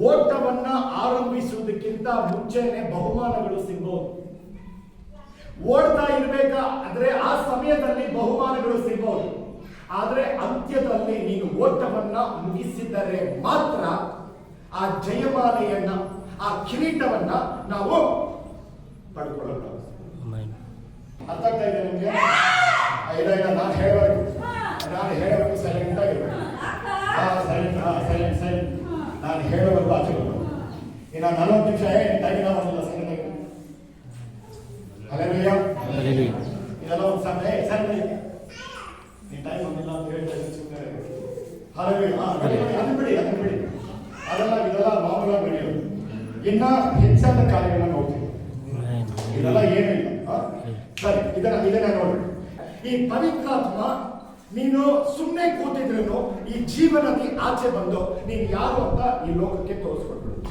ಓಟವನ್ನ ಆರಂಭಿಸುವುದಕ್ಕಿಂತ ಮುಂಚೆನೆ ಬಹುಮಾನಗಳು ಸಿಗಬಹುದು. ಓಡ್ತಾ ಇರ್ಬೇಕಾ ಅಂದ್ರೆ ಆ ಸಮಯದಲ್ಲಿ ಬಹುಮಾನಗಳು ಸಿಗಬಹುದು. ಆದ್ರೆ ಅಂತ್ಯದಲ್ಲಿ ನೀನು ಓಟವನ್ನ ಮುಗಿಸಿದರೆ ಮಾತ್ರ ಆ ಜಯಮಾಲೆಯನ್ನ, ಆ ಕಿರೀಟವನ್ನ ನಾವು ಪಡ್ಕೊಳ್ಳೋಣ. ಅರ್ಥ ಆಗ್ತಾ ಇದೆ ನಿಮ್ಗೆ? ಇಲ್ಲ ನಾನು ಹೇಳೋವರೆಗೂ ಸೈಲೆಂಟ್ ಆಗಿರ್ಬೇಕು. ಸೈಲೆಂಟ್ ನಾನು ಹೇಳೋವರೆಗೂ ಆಚೆ ಬರ್ಬೇಕು. ಇನ್ನು 40 ನಿಮಿಷ ಟೈಮ್ ಬಂದಿಲ್ಲ ಸಂಗತಿ. ಹಲ್ಲೆಲೂಯಾ. ಇದೆಲ್ಲ ಒಂದು ಸಮಯ ಸರಿ ನೀನು ಟೈಮ್ ಬಂದಿಲ್ಲ ಅಂತ ಹೇಳ್ತಾ ಸುಮ್ಮನೆ ಹಲ್ಲೆಲೂಯಾ. ಅದನ್ನ ಬಿಡಿ ಅದೆಲ್ಲ ಇದೆಲ್ಲ ಮಾಮೂಲಾಗಿ ಬೆಳೆಯೋದು. ಇನ್ನ ಹೆಚ್ಚಾದ ಕಾರ್ಯಗಳನ್ನ ನೋಡ್ತೀವಿ. ಇದೆಲ್ಲ ಏನಿಲ್ಲ. ಸರಿ, ಇದನ್ನ ನೋಡ್ರಿ. ಈ ಪವಿತ್ರಾತ್ಮ ನೀನು ಸುಮ್ಮನೆ ಕೂತಿದ್ರು ಈ ಜೀವನದಿ ಆಚೆ ಬಂದು ನೀನು ಯಾರು ಅಂತ ಈ ಲೋಕಕ್ಕೆ ತೋರಿಸ್ಕೊಟ್ಬಿಡು.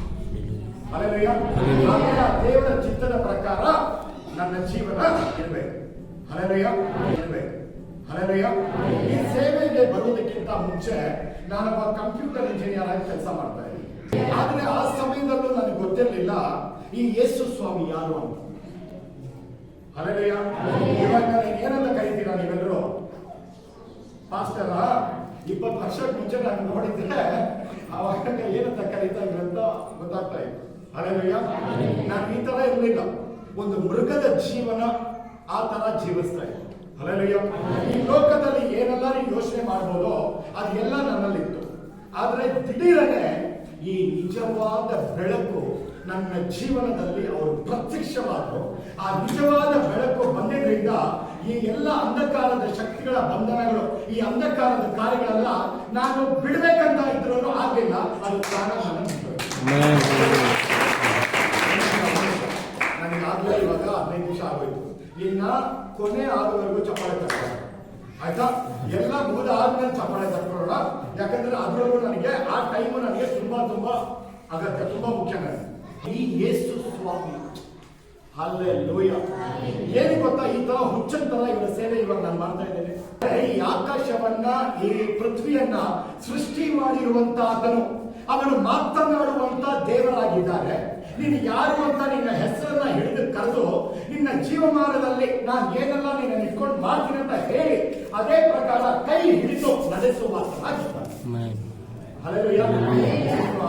ಹಲ್ಲೆಲೂಯಾ. ದೇವರ ಚಿತ್ತದ ಪ್ರಕಾರ ನನ್ನ ಜೀವನ ಇರಬೇಕು. ಹಲ್ಲೆಲೂಯಾ ಇರಬೇಕು. ಹಲ್ಲೆಲೂಯಾ. ಈ ಸೇವೆಗೆ ಬರುವುದಕ್ಕಿಂತ ಮುಂಚೆ ನಾನೊಬ್ಬ ಕಂಪ್ಯೂಟರ್ ಇಂಜಿನಿಯರ್ ಆಗಿ ಕೆಲಸ ಮಾಡ್ತಾ ಇದ್ದೆ. ಆದ್ರೆ ಆ ಸಮಯದಲ್ಲೂ ನನಗೆ ಗೊತ್ತಿರಲಿಲ್ಲ ಈ ಯೇಸು ಸ್ವಾಮಿ ಯಾರು ಅಂತ. ಹಲ್ಲೆಲೂಯಾ. ಇವಾಗ ಏನಂತ ಕರೀತೀರಾ ನೀವೆಲ್ಲರೂ? ಪಾಸ್ಟರ 20 ವರ್ಷಕ್ಕೆ ಮುಂಚೆ ನಾನು ನೋಡಿದ್ರೆ ಅವಾಗ ಏನಂತ ಕರೀತಾ ಇದ್ರಂತ ಗೊತ್ತಾಗ್ತಾ ಇತ್ತು. ಹಲ್ಲೆಲೂಯಾ. ನಾನು ಈ ತರ ಇರಲಿಲ್ಲ. ಒಂದು ಮೃಗದ ಜೀವನ ಆ ತರ ಜೀವಿಸ್ತಾ ಇತ್ತು. ಹಲ್ಲೆಲೂಯಾ. ಈ ಲೋಕದಲ್ಲಿ ಏನೆಲ್ಲ ನೀವು ಯೋಚನೆ ಮಾಡ್ಬೋದೋ ಅದೆಲ್ಲ ನನ್ನಲ್ಲಿತ್ತು. ಆದ್ರೆ ದಿಢೀರನೆ ಈ ನಿಜವಾದ ಬೆಳಕು ನನ್ನ ಜೀವನದಲ್ಲಿ ಅವರು ಪ್ರತ್ಯಕ್ಷವಾದರು. ಆ ನಿಜವಾದ ಬೆಳಕು ಬಂದಿದ್ದರಿಂದ ಈ ಎಲ್ಲ ಅಂಧಕಾರದ ಶಕ್ತಿಗಳ ಬಂಧನಗಳು, ಈ ಅಂಧಕಾರದ ಕಾರ್ಯಗಳೆಲ್ಲ ನಾನು ಬಿಡ್ಬೇಕಂತ ಇದ್ರು ಆಗಲಿಲ್ಲ. ಅದು ಕಾರಣ ನನಗಾಗಲೇ ಇವಾಗ 15 ನಿಮಿಷ ಆಗೋಯ್ತು. ಇನ್ನ ಕೊನೆ ಆಗುವವರೆಗೂ ಚಪ್ಪಾಳೆ ತಗೊಳ್ಳೋಣ, ಆಯ್ತಾ? ಎಲ್ಲ ಮುಗಿದ ಆದ್ಮೇಲೆ ಚಪ್ಪಾಳೆ ತಗೊಳ್ಳೋಣ. ಯಾಕಂದ್ರೆ ಅದರಲ್ಲೂ ನನಗೆ ಆ ಟೈಮು ನನಗೆ ತುಂಬಾ ಅಗತ್ಯ, ತುಂಬಾ ಮುಖ್ಯ. ಈ ಯೇಸು ಸ್ವಾಮಿ ಹಲ್ಲೆಲೂಯಾ. ಏನು ಗೊತ್ತಾ, ಈ ತರ ಹುಚ್ಚನ್ ತರ ಇವರ ಸೇವೆ ಇವಾಗ ನಾನು ಮಾಡ್ತಾ ಇದ್ದೇನೆ. ಈ ಆಕಾಶವನ್ನ, ಈ ಪೃಥ್ವಿಯನ್ನ ಸೃಷ್ಟಿ ಮಾಡಿರುವಂತ ಅವನು ಮಾತನಾಡುವಂತ ದೇವರಾಗಿದ್ದಾರೆ. ನೀನು ಯಾರು ಅಂತ ನಿನ್ನ ಹೆಸರನ್ನ ಹಿಡಿದು ಕರೆದು ನಿನ್ನ ಜೀವಮಾನದಲ್ಲಿ ನಾನು ಏನೆಲ್ಲ ನೀನು ಇಟ್ಕೊಂಡು ಮಾಡ್ತೀನಿ ಅಂತ ಹೇಳಿ ಅದೇ ಪ್ರಕಾರ ಕೈ ಹಿಡಿದು ನಡೆಸುವ ಹಲ್ಲೆಲೂಯಾ.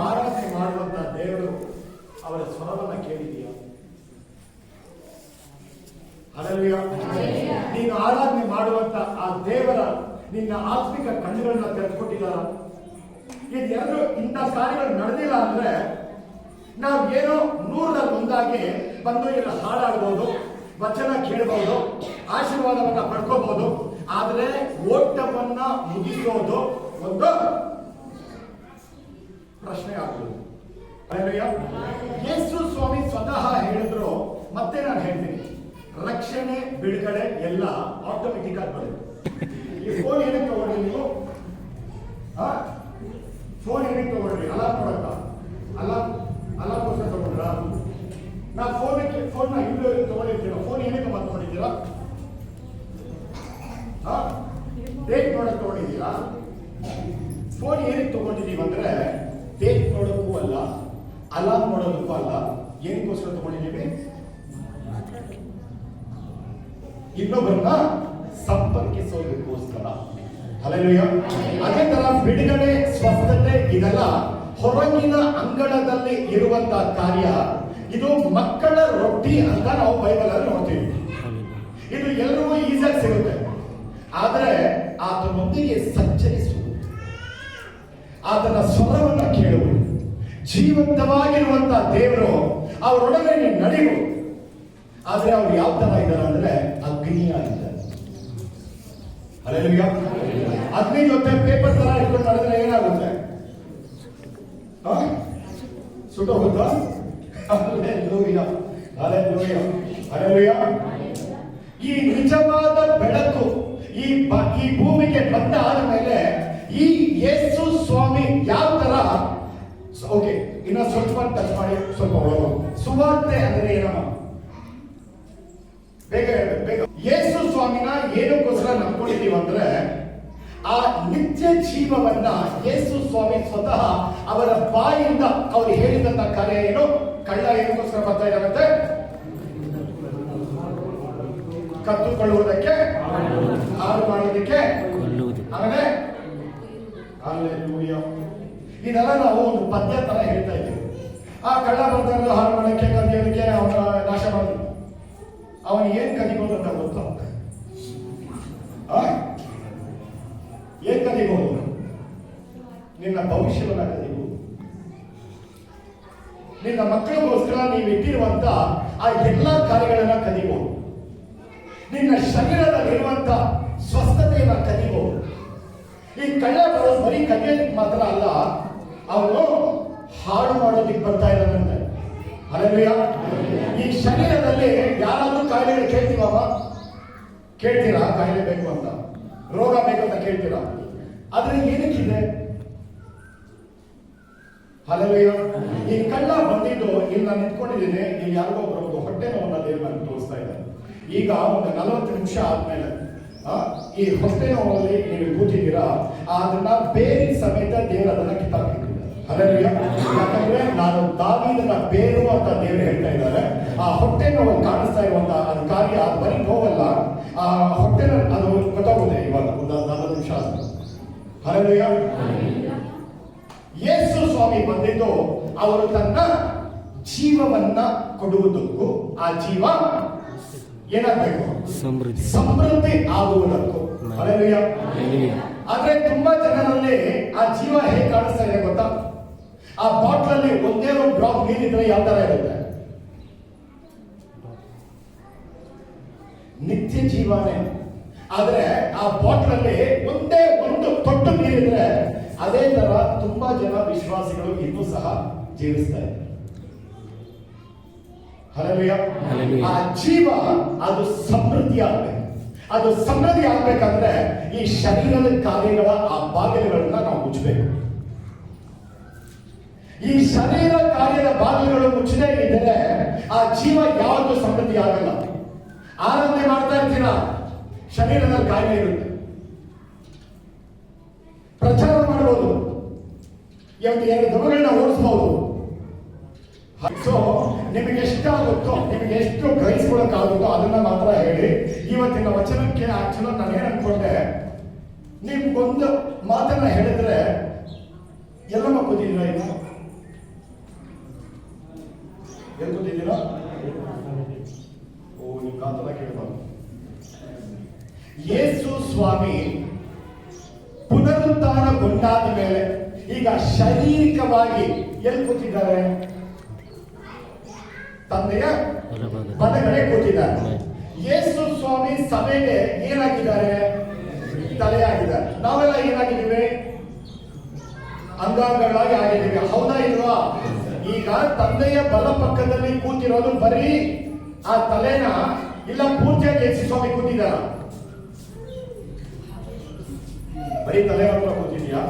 ಆರಾಧನೆ ಮಾಡುವಂತ ದೇವರು ಅವರ ಸ್ವರವನ್ನ ಕೇಳಿದೀಯ? ಹಲ್ಲೆಲೂಯಾ. ನೀನು ಆರಾಧನೆ ಮಾಡುವಂತ ಆ ದೇವರ ನಿನ್ನ ಆತ್ಮಿಕ ಕಣ್ಣುಗಳನ್ನ ತೆರೆದುಕೊಟ್ಟಿದ್ದಾರ? ಇದೆರಡು ಇಂಥ ಕಾರ್ಯಗಳು ನಡೆದಿಲ್ಲ ಅಂದ್ರೆ ನಾವು ಏನೋ 100ರಲ್ಲಿ 1 ಬಂದು ಇಲ್ಲ ಹಾಡಾಡ್ಬೋದು, ವಚನ ಕೇಳಬಹುದು, ಆಶೀರ್ವಾದವನ್ನ ಪಡ್ಕೋಬಹುದು. ಆದ್ರೆ ಓಟವನ್ನ ಮುಗಿಸೋದು ಒಂದು ಪ್ರಶ್ನೆ ಆಗ್ಬೋದು. ಯೇಸು ಸ್ವಾಮಿ ಸ್ವತಃ ಹೇಳಿದ್ರು. ಮತ್ತೆ ನಾನು ಹೇಳ್ತೀನಿ, ರಕ್ಷಣೆ ಬಿಡುಗಡೆ ಎಲ್ಲ ಆಟೋಮೆಟಿಕ್ ಆಗಿ ಬರುತ್ತೆ. ಈ ಫೋನ್ ಏನಕ್ಕೆ ತಗೊಳ್ಳಿ ನೀವು? ಫೋನ್ ಏನಕ್ಕೆ ತಗೊಳ್ರಿ? ಅಲಾರ್ಮ್ ನೋಡಕ್ಕ? ಅಲಾರ್ಮ್ಗೋಸ್ಕರ ತಗೊಂಡ್ರ? ನಾ ಫೋನ್ ಇಲ್ಲೂ ತಗೊಂಡಿರ್ತೀರ. ಫೋನ್ ಏನಕ್ಕೆ ಮತ್ತೆ ತಗೊಂಡಿದ್ದೀರಾ? ಡೇಟ್ ನೋಡಕ್ ತಗೊಂಡಿದ್ದೀರಾ? ಫೋನ್ ಏನಕ್ಕೆ ತಗೊಂಡಿದ್ದೀವಿ ಅಂದ್ರೆ ಡೇಟ್ ನೋಡೋಕ್ಕೂ ಅಲ್ಲ, ಅಲಾರ್ಮ್ ನೋಡೋದಕ್ಕೂ ಅಲ್ಲ. ಏನಕ್ಕೋಸ್ಕರ ತಗೊಂಡಿದ್ದೀವಿ? ಇನ್ನೊಬ್ಬರನ್ನ ಸಂಪರ್ಕಿಸೋದಕ್ಕೋಸ್ಕರ. ಹಲ್ಲೆಲೂಯಾ. ಅದೇ ತರ ಬಿಡುಗಡೆ, ಸ್ವಸ್ಥತೆ ಇದೆಲ್ಲ ಹೊರಗಿನ ಅಂಗಳದಲ್ಲಿ ಇರುವಂತಹ ಕಾರ್ಯ. ಇದು ಮಕ್ಕಳ ರೊಟ್ಟಿ ಅಂತ ನಾವು ಬೈಬಲ್ ಅಲ್ಲಿ ನೋಡ್ತೀವಿ. ಇದು ಎಲ್ಲರಿಗೂ ಈಸಿಯಾಗಿ ಸಿಗುತ್ತೆ. ಆದ್ರೆ ಆತನೊಂದಿಗೆ ಸಂಚರಿಸುವುದು, ಆತನ ಸ್ವರವನ್ನ ಕೇಳುವುದು, ಜೀವಂತವಾಗಿರುವಂತಹ ದೇವರು ಅವರೊಡನೆ ನಡೆಯುವುದು. ಆದ್ರೆ ಅವ್ರು ಯಾವ ತರ ಇದ್ದಾರೆ ಅಂದ್ರೆ ಅಗ್ನಿಯಾಗಿದ್ದಾರೆ. ಹಲ್ಲೆಲೂಯಾ. ಅಗ್ನಿ ಜೊತೆ ಪೇಪರ್ ತರ ಇಟ್ಕೊಂಡು ನಡೆದ್ರೆ ಏನಾಗುತ್ತೆ? ಸುಟ್ಟೋಗುತ್ತಾ? ಹಲ್ಲೆಲೂಯಾ. ಹಲ್ಲೆಲೂಯಾ. ಹಲ್ಲೆಲೂಯಾ. ಈ ನಿಜವಾದ ಬೆಳಕು ಈ ಭೂಮಿಗೆ ಬಂದ ಆದ್ಮೇಲೆ ಈ ಯೇಸು ಸ್ವಾಮಿ ಯಾವ ತರ, ಓಕೆ, ಇನ್ನ ಸ್ವಲ್ಪ ಟಚ್ ಮಾಡಿ ಸ್ವಲ್ಪ ಒಳಗೆ. ಸುವಾರ್ತೆ ಅಂದ್ರೆ ಏನಮ್ಮ? ಬೇಗ ಹೇಳ್ಬೇಕು, ಬೇಗ. ಯೇಸು ಸ್ವಾಮಿನ ಏನಕ್ಕೋಸ್ಕರ ನಂಬ್ಕೊಂಡಿದೀವಿ ಅಂದ್ರೆ ಆ ನಿತ್ಯ ಜೀವವನ್ನ ಯೇಸು ಸ್ವಾಮಿ ಸ್ವತಃ ಅವರ ಬಾಯಿಂದ ಅವರು ಹೇಳಿದಂತ ಕಾರ್ಯ ಏನು? ಕಳ್ಳ ಏನಕ್ಕೋಸ್ಕರ ಬರ್ತಾ ಇದ್ದಾರಂತೆ? ಕತ್ತುಕೊಳ್ಳುವುದಕ್ಕೆ, ಹಾಳು ಮಾಡೋದಕ್ಕೆ, ಆಮೇಲೆ ಇದೆಲ್ಲ ನಾವು ಒಂದು ಪದ್ಯ ತರ ಹೇಳ್ತಾ ಇದ್ದೀವಿ. ಆ ಕಳ್ಳ ಬರ್ತಾ ಇರೋದು ಹಾಳು ಮಾಡೋಕ್ಕೆ, ಕದಿಯೋದಕ್ಕೆ, ಅವನ ನಾಶ ಮಾಡೋದು. ಅವನು ಏನ್ ಕದಿಬೋದು ಅಂತ ಗೊತ್ತು? ಏನ್ ಕದಿಬಹುದು? ನಿನ್ನ ಭವಿಷ್ಯವನ್ನ ಕದಿಬಹುದು. ನಿನ್ನ ಮಕ್ಕಳಿಗೋಸ್ಕರ ನೀವು ಇಟ್ಟಿರುವಂತ ಆ ಎಲ್ಲಾ ಕಾರ್ಯಗಳನ್ನ ಕದಿಬಹುದು. ನಿನ್ನ ಶರೀರದಲ್ಲಿರುವಂತ ಸ್ವಸ್ಥತೆಯನ್ನ ಕದಿಬಹುದು. ಈ ಕಳ್ಳ ಬರೋದು ಬರೀ ಕದಿಯೋದಕ್ಕೆ ಮಾತ್ರ ಅಲ್ಲ, ಅವನು ಹಾಳು ಮಾಡೋದಿಕ್ಕೆ ಬರ್ತಾ ಇದ್ದಾನಂತೆ. ಹಲ್ಲೆಲೂಯಾ. ಈ ಶರೀರದಲ್ಲಿ ಯಾರಾದ್ರೂ ಕಾಯಿಲೆಗಳು ಕೇಳ್ತೀವಮ್ಮ? ಕೇಳ್ತೀರಾ? ಕಾಯಿಲೆ ಬೇಕು ಅಂತ, ರೋಗ ಬೇಕು ಅಂತ ಕೇಳ್ತೀರಾ? ಆದ್ರೆ ಏನಕ್ಕಿದೆ? ಹಲ್ಲೆಲೂಯಾ. ಈ ಕಳ್ಳ ಬಂದಿದ್ದು ಇಲ್ಲಿ ನಾನು ನಿಂತ್ಕೊಂಡಿದ್ದೀನಿ, ಇಲ್ಲಿ ಯಾರಿಗೋ ಒಬ್ಬರು ಹೊಟ್ಟೆ ನೋವನ್ನ ದೇವರು ನನಗೆ ತೋರಿಸ್ತಾ ಇದ್ದಾರೆ. ಈಗ ಒಂದು 40 ನಿಮಿಷ ಆದ್ಮೇಲೆ ಈ ಹೊಟ್ಟೆ ನೋವಲ್ಲಿ ನೀವು ಕೂತಿದ್ದೀರಾ, ಅದನ್ನ ಬೇರಿನ ಸಮೇತ ದೇವರು ಅದನ್ನ ಕಿತ್ತಾಕಿದ್ದಾರೆ. ಹಲ್ಲೆಲೂಯಾ. ಯಾಕಂದ್ರೆ ನಾನು ದಾವೀದನ ಬೇರು ಅಂತ ದೇವರು ಹೇಳ್ತಾ ಇದ್ದಾರೆ. ಆ ಹೊಟ್ಟೆ ನೋವು ಕಾಣಿಸ್ತಾ ಇರುವಂತ ಅದು ಕಾರ್ಯ ಬರೀ ನೋವಲ್ಲ, ಆ ಹೊಟ್ಟೆ ಅದು ಗೊತ್ತಾಗುತ್ತೆ ಇವಾಗ ಒಂದು 40 ನಿಮಿಷ ಆದ್ಮೇಲೆ. ಹಲ್ಲೆಲೂಯಾ. ಯೇಸು ಸ್ವಾಮಿ ಬಂದಿದ್ದು ಅವರು ತನ್ನ ಜೀವವನ್ನ ಕೊಡುವುದಕ್ಕೂ, ಆ ಜೀವ ಏನಾಗಬೇಕು? ಸಮೃದ್ಧಿ ಆಗುವುದಕ್ಕೂ. ಹಲ್ಲೆಲೂಯಾ. ಆದ್ರೆ ತುಂಬಾ ಜನರಲ್ಲಿ ಆ ಜೀವ ಹೇಗೆ ಕಾಣಿಸ್ತಾ ಇದೆ ಗೊತ್ತಾ? ಆ ಬಾಟ್ಲಲ್ಲಿ ಒಂದೇ ಒಂದು ಡ್ರಾಪ್ ನೀರಿದ್ರೆ ಯಾವ ತರ ಇರುತ್ತೆ? ನಿತ್ಯ ಜೀವನೇ. ಆದ್ರೆ ಆ ಬಾಟ್ಲಲ್ಲಿ ಒಂದೇ ಒಂದು ತೊಟ್ಟು ನೀರಿದ್ರೆ ಅದೇ ತರ ತುಂಬಾ ಜನ ವಿಶ್ವಾಸಿಗಳು ಇನ್ನೂ ಸಹ ಜೀವಿಸ್ತಾ ಇದ್ದಾರೆ. ಹಲ್ಲೆಲೂಯಾ. ಆ ಜೀವ ಅದು ಸಮೃದ್ಧಿ ಆಗ್ಬೇಕು. ಅದು ಸಮೃದ್ಧಿ ಆಗ್ಬೇಕಂದ್ರೆ ಈ ಶರೀರದ ಕಾರ್ಯಗಳ ಆ ಬಾಗಿಲುಗಳನ್ನ ನಾವು ಮುಚ್ಚಬೇಕು. ಈ ಶರೀರ ಕಾರ್ಯದ ಬಾಗಿಲುಗಳು ಮುಚ್ಚದೇ ಇದ್ದರೆ ಆ ಜೀವ ಯಾವತ್ತೂ ಸಮೃದ್ಧಿ ಆಗಲ್ಲ. ಆರಾಧನೆ ಮಾಡ್ತಾ ಇರ್ತೀರಾ, ಶರೀರದಲ್ಲಿ ಕಾಯಿಲೆ ಇರುತ್ತೆ. ಪ್ರಚಾರ ಮಾಡಬಹುದು, 2 ದಮಗಳನ್ನ ಓಡಿಸಬಹುದು. ಸೊ ನಿಮಗೆ ಎಷ್ಟಾಗುತ್ತೋ, ನಿಮಗೆ ಎಷ್ಟು ಗ್ರಹಿಸ್ಕೊಳ್ಳೋಕ್ಕಾಗುತ್ತೋ ಅದನ್ನ ಮಾತ್ರ ಹೇಳಿ. ಇವತ್ತಿನ ವಚನಕ್ಕೆ ಆಕ್ಚುಲಿ ನಾನು ಏನ್ ಅನ್ಕೊಂಡೆ, ನಿಮ್ಗೊಂದು ಮಾತನ್ನ ಹೇಳಿದ್ರೆ ಎಲ್ಲಮ್ಮ ಕೂತಿದ್ದೀರಾ? ಇನ್ನು ಎಲ್ಲಿ ಕೂತಿದ್ದೀರಾ? ಓ, ನೀವು ಕಾತಲ್ಲ ಕೇಳಬಾರ್ದು. ಯೇಸು ಸ್ವಾಮಿ ಪುನರುತ್ಥಾನಗೊಂಡಾದ ಮೇಲೆ ಈಗ ಶಾರೀರಿಕವಾಗಿ ಎಲ್ಲಿ ಕೂತಿದ್ದಾರೆ? ತಂದೆಯ ಬಲಗಡೆ ಕೂತಿದ್ದಾರೆ. ಯೇಸು ಸ್ವಾಮಿ ಸಭೆಗೆ ಏನಾಗಿದ್ದಾರೆ? ತಲೆಯಾಗಿದ್ದಾರೆ. ನಾವೆಲ್ಲ ಏನಾಗಿದ್ದೀವಿ? ಅಂಗಾಂಗಗಳಾಗಿ ಆಗಿದ್ದೀವಿ. ಹೌದಾ ಇಲ್ವಾ? ಈಗ ತಂದೆಯ ಬಲ ಪಕ್ಕದಲ್ಲಿ ಕೂತಿರೋದು ಬರೀ ಆ ತಲೆನ, ಇಲ್ಲ ಪೂರ್ತಿಯಾಗಿ ಯೇಸು ಸ್ವಾಮಿ ಕೂತಿದ್ದಾರ? ಬರೀ ತಲೆ ಮಾತ್ರ ಕೂತಿದ್ಯಾ?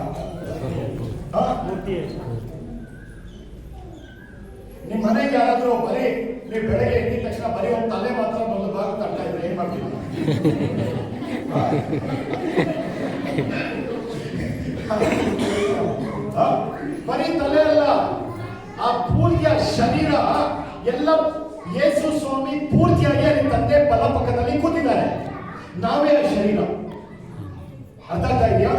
ನಿಮ್ ಮನೆಗೆ ಯಾರಾದ್ರೂ ಬರೀ ನೀವು ಬೆಳಗ್ಗೆ ಎದ್ದ ತಕ್ಷಣ ಬರೀ ಒಂದು ತಲೆ ಮಾತ್ರ ಒಂದು ಭಾಗ ತಟ್ತಾ ಇದ್ರೆ ಏನ್ ಮಾಡ್ತೀವಿ? ಬರೀ ತಲೆ ಅಲ್ಲ, ಆ ಪೂರ್ತಿಯ ಶರೀರ ಎಲ್ಲ ಯೇಸು ಸ್ವಾಮಿ ಪೂರ್ತಿಯಾಗಿ ಅಲ್ಲಿ ತಂದೆ ಬಲ ಪಕ್ಕದಲ್ಲಿ ಕೂತಿದ್ದಾರೆ. ನಾವೇ ಆ ಶರೀರ. ಅರ್ಥ ಆಗ್ತಾ ಇದೆಯಾ?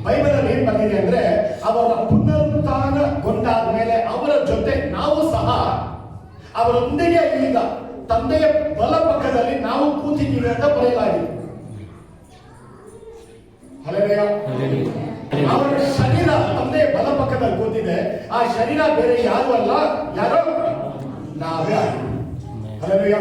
ಬೈಬಲ್ ಅಲ್ಲಿ ಏನ್ ಬಂದಿದೆ ಅಂದ್ರೆ, ಅವರ ಪುನರುತ್ಥಾನಗೊಂಡಾದ ಮೇಲೆ ಅವರ ಜೊತೆ ನಾವು ಸಹ ಅವರೊಂದಿಗೆ ಈಗ ತಂದೆಯ ಬಲ ಪಕ್ಕದಲ್ಲಿ ನಾವು ಕೂತಿದ್ದೀವಿ ಅಂತ ಬರೆಯಲಾಗಿದೆ. ಹಲ್ಲೆಲೂಯಾ. ಅವರ ಶರೀರ ತಂದೆಯ ಬಲ ಪಕ್ಕದಲ್ಲಿ ಕೂತಿದೆ. ಆ ಶರೀರ ಬೇರೆ ಯಾರು ಅಲ್ಲ, ಯಾರೋ ನಾವೇ. ಹಲ್ಲೆಲೂಯಾ.